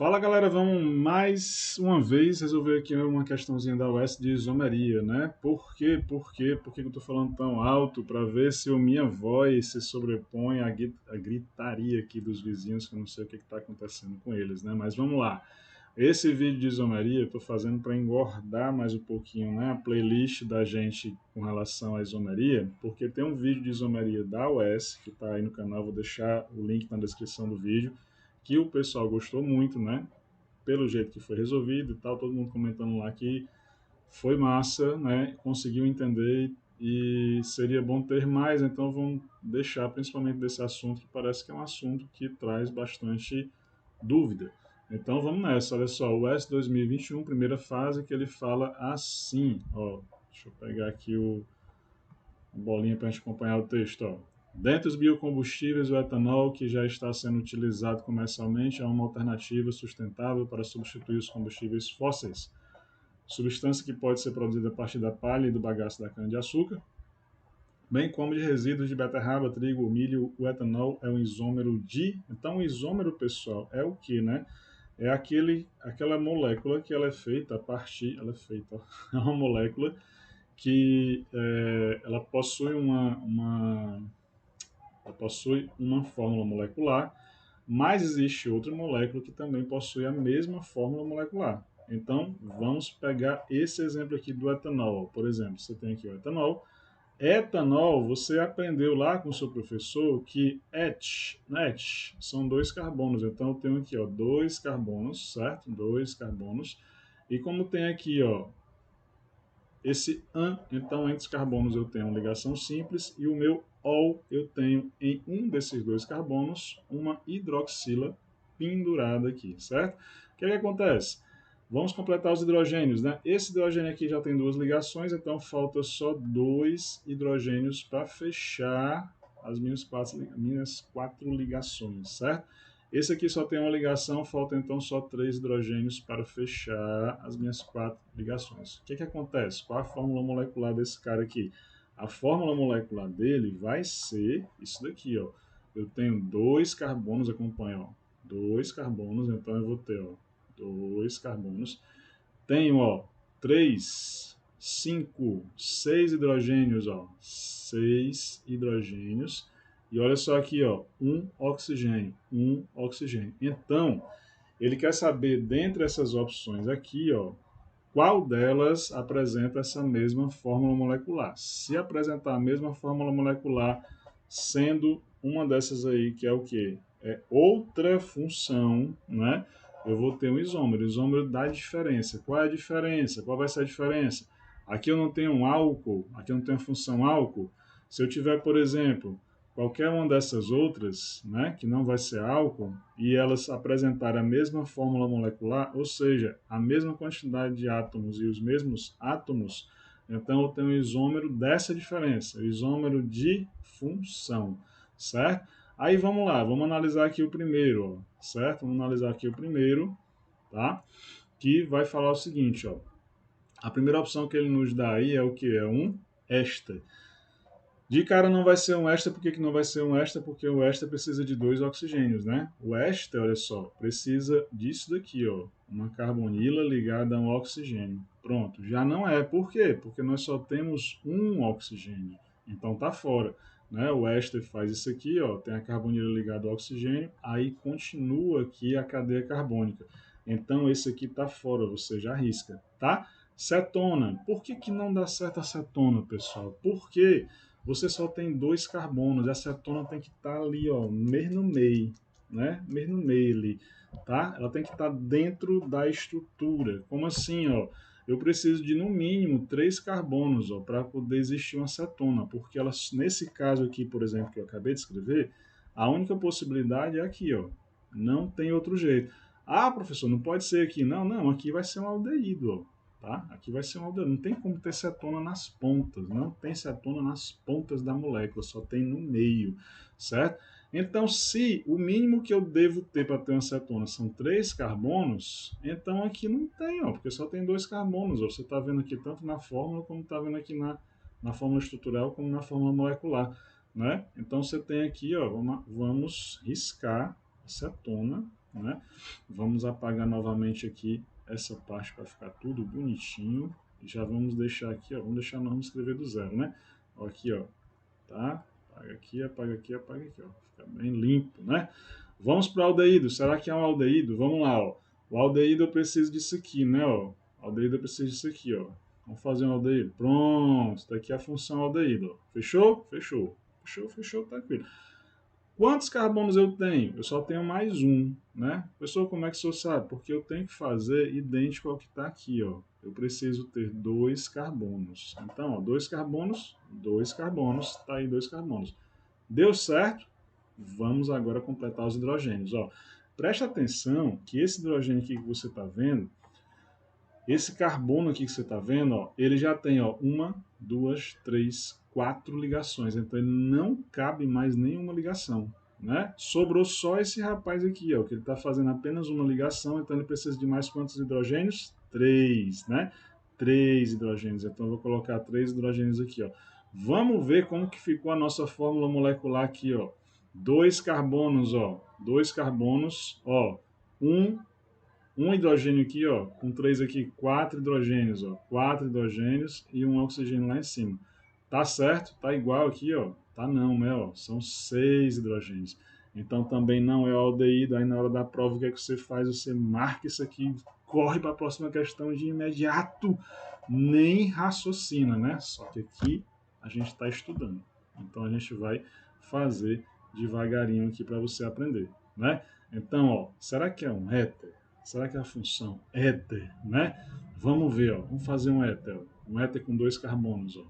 Fala galera, vamos mais uma vez resolver aqui uma questãozinha da UES de isomeria, né? Por que eu tô falando tão alto? Para ver se a minha voz se sobrepõe à gritaria aqui dos vizinhos, que eu não sei o que está acontecendo com eles, né? Mas vamos lá. Esse vídeo de isomeria eu estou fazendo para engordar mais um pouquinho, né? A playlist da gente com relação à isomeria, porque tem um vídeo de isomeria da UES que está aí no canal, vou deixar o link na descrição do vídeo que o pessoal gostou muito, né? Pelo jeito que foi resolvido e tal, todo mundo comentando lá que foi massa, né? Conseguiu entender e seria bom ter mais, então vamos deixar principalmente desse assunto que parece que é um assunto que traz bastante dúvida. Então vamos nessa, olha só, o S 2021, primeira fase, que ele fala assim, ó, deixa eu pegar aqui a bolinha para a gente acompanhar o texto, ó. Dentre os biocombustíveis, o etanol, que já está sendo utilizado comercialmente, é uma alternativa sustentável para substituir os combustíveis fósseis. Substância que pode ser produzida a partir da palha e do bagaço da cana-de-açúcar, bem como de resíduos de beterraba, trigo, milho. O etanol é um isômero de... Então, o isômero, pessoal, é o que, né? É aquela molécula que ela é feita a partir... Ela é feita, ó, é uma molécula que ela possui uma fórmula molecular, mas existe outra molécula que também possui a mesma fórmula molecular. Então, vamos pegar esse exemplo aqui do etanol. Por exemplo, você tem aqui o etanol. Etanol, você aprendeu lá com o seu professor que et são dois carbonos. Então, eu tenho aqui, ó, dois carbonos, certo? Dois carbonos. E como tem aqui, ó, esse an, então entre os carbonos eu tenho uma ligação simples e o meu ol eu tenho em um desses dois carbonos uma hidroxila pendurada aqui, certo? O que acontece? Vamos completar os hidrogênios, né? Esse hidrogênio aqui já tem duas ligações, então falta só dois hidrogênios para fechar as minhas quatro ligações, certo? Esse aqui só tem uma ligação, falta então só três hidrogênios para fechar as minhas quatro ligações. O que acontece? Qual a fórmula molecular desse cara aqui? A fórmula molecular dele vai ser isso daqui, ó. Eu tenho dois carbonos, acompanha, ó. Dois carbonos, então eu vou ter, ó, dois carbonos. Tenho, ó, três, cinco, seis hidrogênios, ó. Seis hidrogênios. E olha só aqui, ó, um oxigênio, um oxigênio. Então, ele quer saber, dentre essas opções aqui, ó, qual delas apresenta essa mesma fórmula molecular. Se apresentar a mesma fórmula molecular, sendo uma dessas aí, que é o quê? É outra função, né? Eu vou ter um isômero. O isômero dá diferença. Qual é a diferença? Qual vai ser a diferença? Aqui eu não tenho um álcool, aqui eu não tenho a função álcool. Se eu tiver, por exemplo, qualquer uma dessas outras, né, que não vai ser álcool, e elas apresentarem a mesma fórmula molecular, ou seja, a mesma quantidade de átomos e os mesmos átomos, então eu tenho um isômero dessa diferença, o isômero de função, certo? Aí vamos lá, vamos analisar aqui o primeiro, ó, certo? Vamos analisar aqui o primeiro, tá? Que vai falar o seguinte, ó. A primeira opção que ele nos dá aí é o que? É um éster. De cara não vai ser um éster, por que não vai ser um éster? Porque o éster precisa de dois oxigênios, né? O éster, olha só, precisa disso daqui, ó, uma carbonila ligada a um oxigênio. Pronto, já não é. Por quê? Porque nós só temos um oxigênio, então tá fora. Né? O éster faz isso aqui, ó, tem a carbonila ligada ao oxigênio, aí continua aqui a cadeia carbônica. Então esse aqui tá fora, você já risca, tá? Cetona. Por que não dá certo a cetona, pessoal? Porque você só tem dois carbonos, a cetona tem que estar ali, ó, mesmo no meio, né? Mesmo no meio ali, tá? Ela tem que estar dentro da estrutura. Como assim, ó? Eu preciso de no mínimo três carbonos, ó, para poder existir uma cetona, porque ela, nesse caso aqui, por exemplo, que eu acabei de escrever, a única possibilidade é aqui, ó. Não tem outro jeito. Ah, professor, não pode ser aqui. Não, não, aqui vai ser um aldeído, ó. Tá? Aqui vai ser um aldeído. Não tem como ter cetona nas pontas. Não tem cetona nas pontas da molécula, só tem no meio, certo? Então, se o mínimo que eu devo ter para ter uma cetona são três carbonos, então aqui não tem, ó, porque só tem dois carbonos. Ó. Você está vendo aqui tanto na fórmula como está vendo aqui na fórmula estrutural como na fórmula molecular. Né? Então, você tem aqui, ó, vamos riscar a cetona, né? Vamos apagar novamente aqui essa parte para ficar tudo bonitinho. E já vamos deixar aqui, ó, vamos escrever do zero, né? Ó, aqui, ó, tá? Apaga aqui, apaga aqui, apaga aqui, ó. Fica bem limpo, né? Vamos para o aldeído. Será que é um aldeído? Vamos lá, ó. O aldeído eu preciso disso aqui, né, ó. O aldeído eu preciso disso aqui, ó. Vamos fazer um aldeído. Pronto, tá aqui a função aldeído, ó. Fechou? Fechou. Fechou, fechou, tranquilo. Quantos carbonos eu tenho? Eu só tenho mais um, né? Pessoal, como é que o senhor sabe? Porque eu tenho que fazer idêntico ao que está aqui, ó. Eu preciso ter 2 carbonos. Então, ó, 2 carbonos, tá aí 2 carbonos. Deu certo? Vamos agora completar os hidrogênios, ó. Preste atenção que esse hidrogênio aqui que você está vendo, esse carbono aqui que você está vendo, ó, ele já tem, ó, 1, 2, 3, 4 ligações. Então ele não cabe mais nenhuma ligação, né? Sobrou só esse rapaz aqui, ó, que ele está fazendo apenas uma ligação. Então ele precisa de mais quantos hidrogênios? 3, né? 3 hidrogênios. Então eu vou colocar 3 hidrogênios aqui, ó. Vamos ver como que ficou a nossa fórmula molecular aqui, ó. 2 carbonos, ó. 2 carbonos, ó. Um hidrogênio aqui, ó, com 3 aqui, 4 hidrogênios, ó, 4 hidrogênios e um oxigênio lá em cima. Tá certo? Tá igual aqui, ó. Tá não, né, ó, são 6 hidrogênios. Então também não é o aldeído. Aí na hora da prova o que é que você faz? Você marca isso aqui, corre para a próxima questão de imediato, nem raciocina, né? Só que aqui a gente está estudando. Então a gente vai fazer devagarinho aqui para você aprender, né? Então, ó, será que é um éter? Será que é a função éter, né? Vamos ver, ó. Vamos fazer um éter. Um éter com 2 carbonos, ó.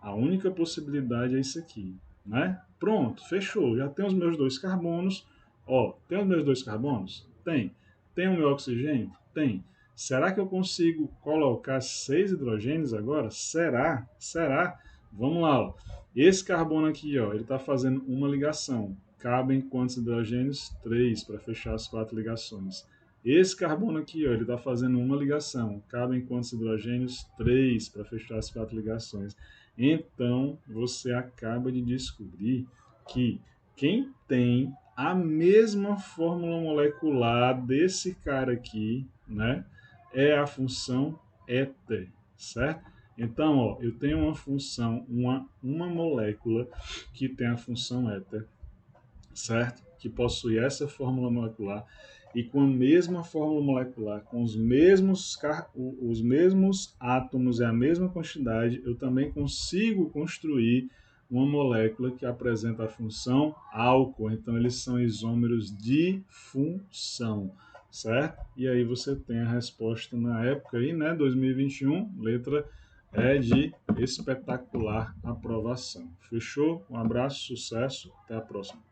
A única possibilidade é isso aqui, né? Pronto, fechou. Já tem os meus 2 carbonos. Ó, tem os meus 2 carbonos? Tem. Tem o meu oxigênio? Tem. Será que eu consigo colocar 6 hidrogênios agora? Será? Será? Vamos lá, ó. Esse carbono aqui, ó, ele está fazendo uma ligação. Cabem quantos hidrogênios? 3 para fechar as 4 ligações. Esse carbono aqui, ó, ele está fazendo uma ligação. Cabem quantos hidrogênios? 3 para fechar as 4 ligações. Então, você acaba de descobrir que quem tem a mesma fórmula molecular desse cara aqui, né, é a função éter, certo? Então, ó, eu tenho uma função, uma molécula que tem a função éter, certo? Que possui essa fórmula molecular e com a mesma fórmula molecular, com os mesmos átomos e a mesma quantidade, eu também consigo construir uma molécula que apresenta a função álcool. Então, eles são isômeros de função, certo? E aí você tem a resposta na época aí, né, 2021, letra E de espetacular aprovação. Fechou? Um abraço, sucesso, até a próxima.